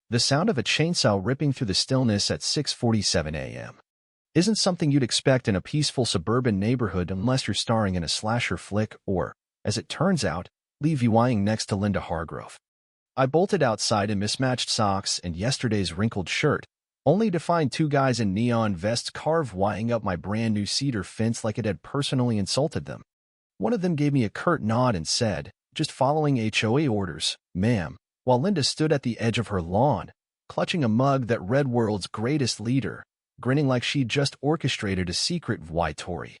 The sound of a chainsaw ripping through the stillness at 6:47 a.m. isn't something you'd expect in a peaceful suburban neighborhood unless you're starring in a slasher flick or, as it turns out, levying next to Linda Hargrove. I bolted outside in mismatched socks and yesterday's wrinkled shirt, only to find two guys in neon vests carve-wying up my brand-new cedar fence like it had personally insulted them. One of them gave me a curt nod and said, "Just following HOA orders, ma'am," while Linda stood at the edge of her lawn, clutching a mug that read "World's Greatest Leader," grinning like she'd just orchestrated a secret Tory.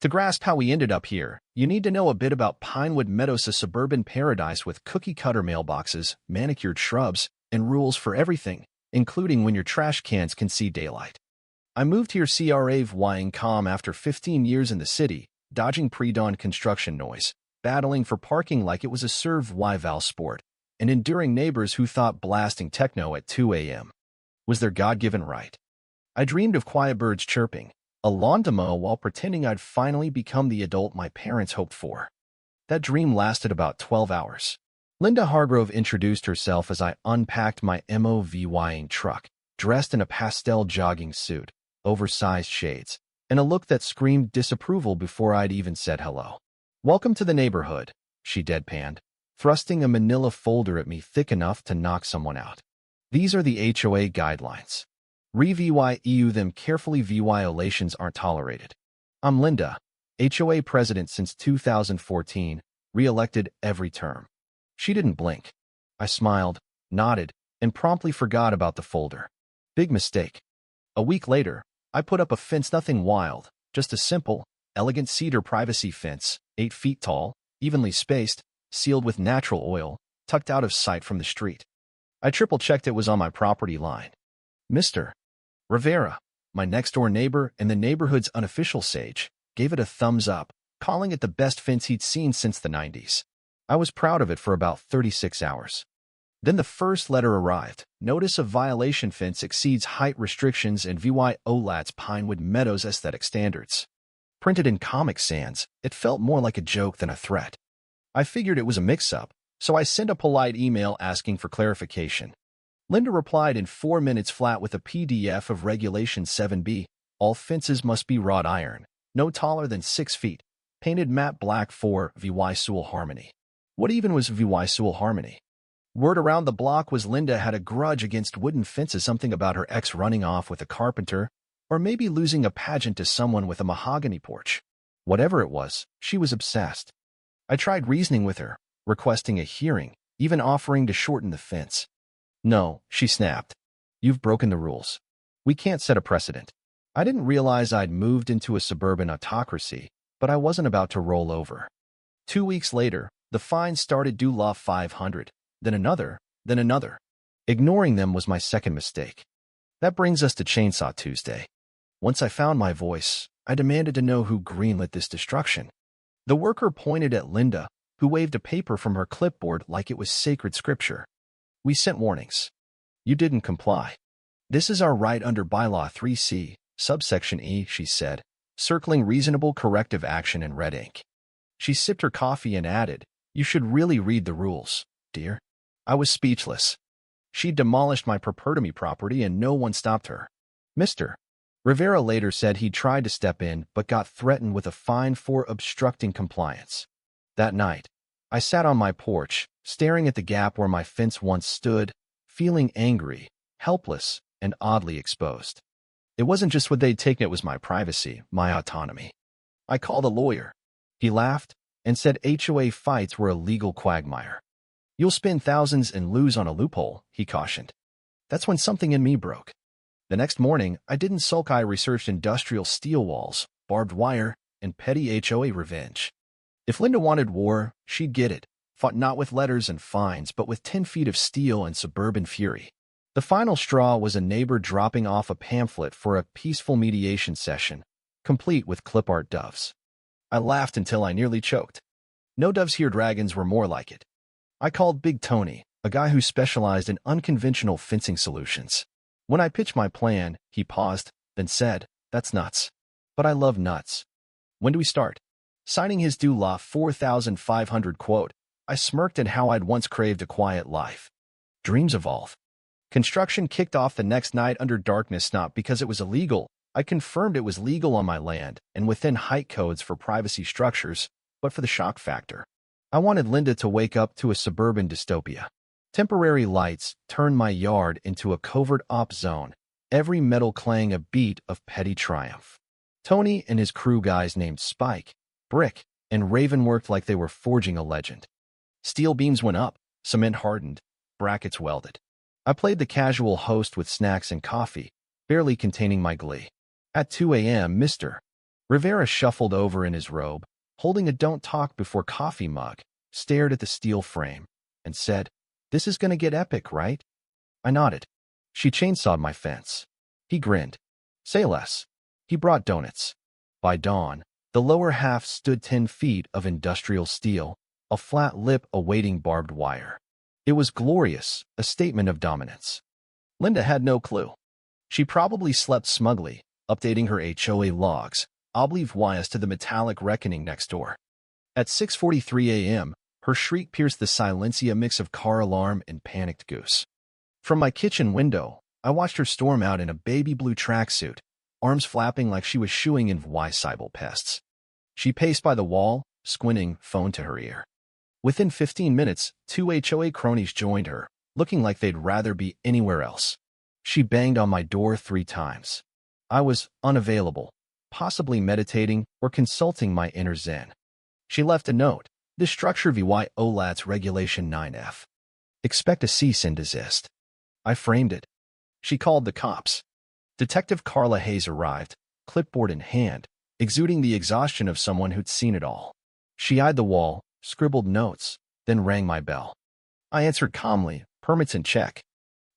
To grasp how we ended up here, you need to know a bit about Pinewood Meadows, a suburban paradise with cookie-cutter mailboxes, manicured shrubs, and rules for everything, including when your trash cans can see daylight. I moved here CRAVYing calm after 15 years in the city, dodging pre-dawn construction noise, battling for parking like it was a serve-val sport, and enduring neighbors who thought blasting techno at 2 a.m. was their God-given right. I dreamed of quiet birds chirping, a lawn to mow while pretending I'd finally become the adult my parents hoped for. That dream lasted about 12 hours. Linda Hargrove introduced herself as I unpacked my MOVYing truck, dressed in a pastel jogging suit, oversized shades, and a look that screamed disapproval before I'd even said hello. "Welcome to the neighborhood," she deadpanned, thrusting a manila folder at me thick enough to knock someone out. "These are the HOA guidelines. Review them carefully. Violations aren't tolerated. I'm Linda, HOA president since 2014, re-elected every term." She didn't blink. I smiled, nodded, and promptly forgot about the folder. Big mistake. A week later, I put up a fence, nothing wild, just a simple, elegant cedar privacy fence, 8 feet tall, evenly spaced, sealed with natural oil, tucked out of sight from the street. I triple-checked it was on my property line. Mr. Rivera, my next-door neighbor and the neighborhood's unofficial sage, gave it a thumbs up, calling it the best fence he'd seen since the 90s. I was proud of it for about 36 hours. Then the first letter arrived. Notice of violation, fence exceeds height restrictions and VYOLAT's Pinewood Meadows aesthetic standards. Printed in Comic Sans, it felt more like a joke than a threat. I figured it was a mix-up, so I sent a polite email asking for clarification. Linda replied in 4 minutes flat with a PDF of Regulation 7B. All fences must be wrought iron, no taller than 6 feet, painted matte black for VY Sewell Harmony. What even was VY Sewell Harmony? Word around the block was Linda had a grudge against wooden fences, something about her ex running off with a carpenter, or maybe losing a pageant to someone with a mahogany porch. Whatever it was, she was obsessed. I tried reasoning with her, requesting a hearing, even offering to shorten the fence. "No," she snapped. "You've broken the rules. We can't set a precedent." I didn't realize I'd moved into a suburban autocracy, but I wasn't about to roll over. 2 weeks later, the fines started due law 500, then another, then another. Ignoring them was my second mistake. That brings us to Chainsaw Tuesday. Once I found my voice, I demanded to know who greenlit this destruction. The worker pointed at Linda, who waved a paper from her clipboard like it was sacred scripture. "We sent warnings. You didn't comply. This is our right under Bylaw 3C, subsection E," she said, circling reasonable corrective action in red ink. She sipped her coffee and added, "You should really read the rules, dear." I was speechless. She demolished my property and no one stopped her. Mr. Rivera later said he tried to step in but got threatened with a fine for obstructing compliance. That night, I sat on my porch, staring at the gap where my fence once stood, feeling angry, helpless, and oddly exposed. It wasn't just what they'd taken, it was my privacy, my autonomy. I called a lawyer. He laughed and said HOA fights were a legal quagmire. "You'll spend thousands and lose on a loophole," he cautioned. That's when something in me broke. The next morning, I didn't sulk. I researched industrial steel walls, barbed wire, and petty HOA revenge. If Linda wanted war, she'd get it, fought not with letters and fines, but with 10 feet of steel and suburban fury. The final straw was a neighbor dropping off a pamphlet for a peaceful mediation session, complete with clip art doves. I laughed until I nearly choked. No doves here, dragons were more like it. I called Big Tony, a guy who specialized in unconventional fencing solutions. When I pitched my plan, he paused, then said, "That's nuts. But I love nuts. When do we start?" Signing his due law 4,500 quote, I smirked at how I'd once craved a quiet life. Dreams evolve. Construction kicked off the next night under darkness, not because it was illegal. I confirmed it was legal on my land and within height codes for privacy structures, but for the shock factor. I wanted Linda to wake up to a suburban dystopia. Temporary lights turned my yard into a covert op zone, every metal clang a beat of petty triumph. Tony and his crew guys named Spike, Brick, and Raven worked like they were forging a legend. Steel beams went up, cement hardened, brackets welded. I played the casual host with snacks and coffee, barely containing my glee. At 2 a.m., Mr. Rivera shuffled over in his robe, holding a don't talk before coffee mug, stared at the steel frame, and said, "This is going to get epic, right?" I nodded. She chainsawed my fence. He grinned. "Say less." He brought donuts. By dawn, the lower half stood 10 feet of industrial steel, a flat lip awaiting barbed wire. It was glorious, a statement of dominance. Linda had no clue. She probably slept smugly, updating her HOA logs, oblivious to the metallic reckoning next door. At 6:43 a.m., her shriek pierced the silencia mix of car alarm and panicked goose. From my kitchen window, I watched her storm out in a baby blue tracksuit, arms flapping like she was shooing in Cybele pests. She paced by the wall, squinting, phone to her ear. Within 15 minutes, 2 HOA cronies joined her, looking like they'd rather be anywhere else. She banged on my door 3 times. I was unavailable, possibly meditating or consulting my inner zen. She left a note. This structure violates Regulation 9F. Expect a cease and desist. I framed it. She called the cops. Detective Carla Hayes arrived, clipboard in hand, exuding the exhaustion of someone who'd seen it all. She eyed the wall, scribbled notes, then rang my bell. I answered calmly, permits in check.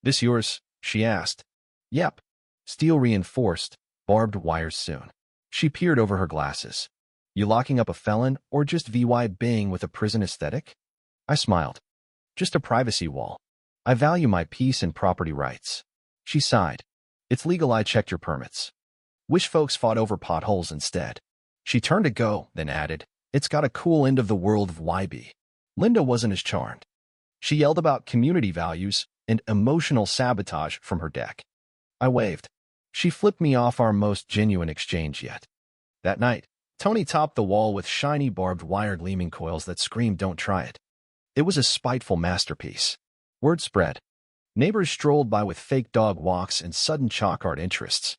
"This yours?" she asked. "Yep. Steel reinforced, barbed wires soon." She peered over her glasses. "You locking up a felon or just baying with a prison aesthetic?" I smiled. "Just a privacy wall. I value my peace and property rights." She sighed. "It's legal. I checked your permits. Wish folks fought over potholes instead." She turned to go, then added, "It's got a cool end of the world vibe." Linda wasn't as charmed. She yelled about community values and emotional sabotage from her deck. I waved. She flipped me off, our most genuine exchange yet. That night, Tony topped the wall with shiny barbed wire gleaming coils that screamed, "Don't try it." It was a spiteful masterpiece. Word spread. Neighbors strolled by with fake dog walks and sudden chalk art interests.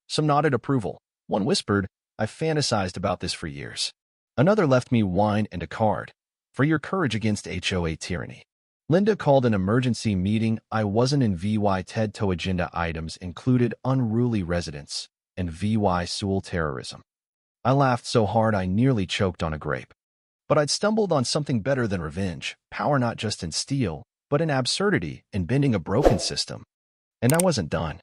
Some nodded approval. One whispered, "I've fantasized about this for years." Another left me wine and a card. "For your courage against HOA tyranny." Linda called an emergency meeting. I wasn't in VY TED to agenda items included unruly residents and VY Sewell terrorism. I laughed so hard I nearly choked on a grape. But I'd stumbled on something better than revenge, power not just in steel, but in absurdity in bending a broken system. And I wasn't done.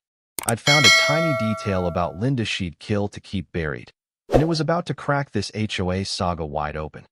I'd found a tiny detail about Linda she'd kill to keep buried, and it was about to crack this HOA saga wide open.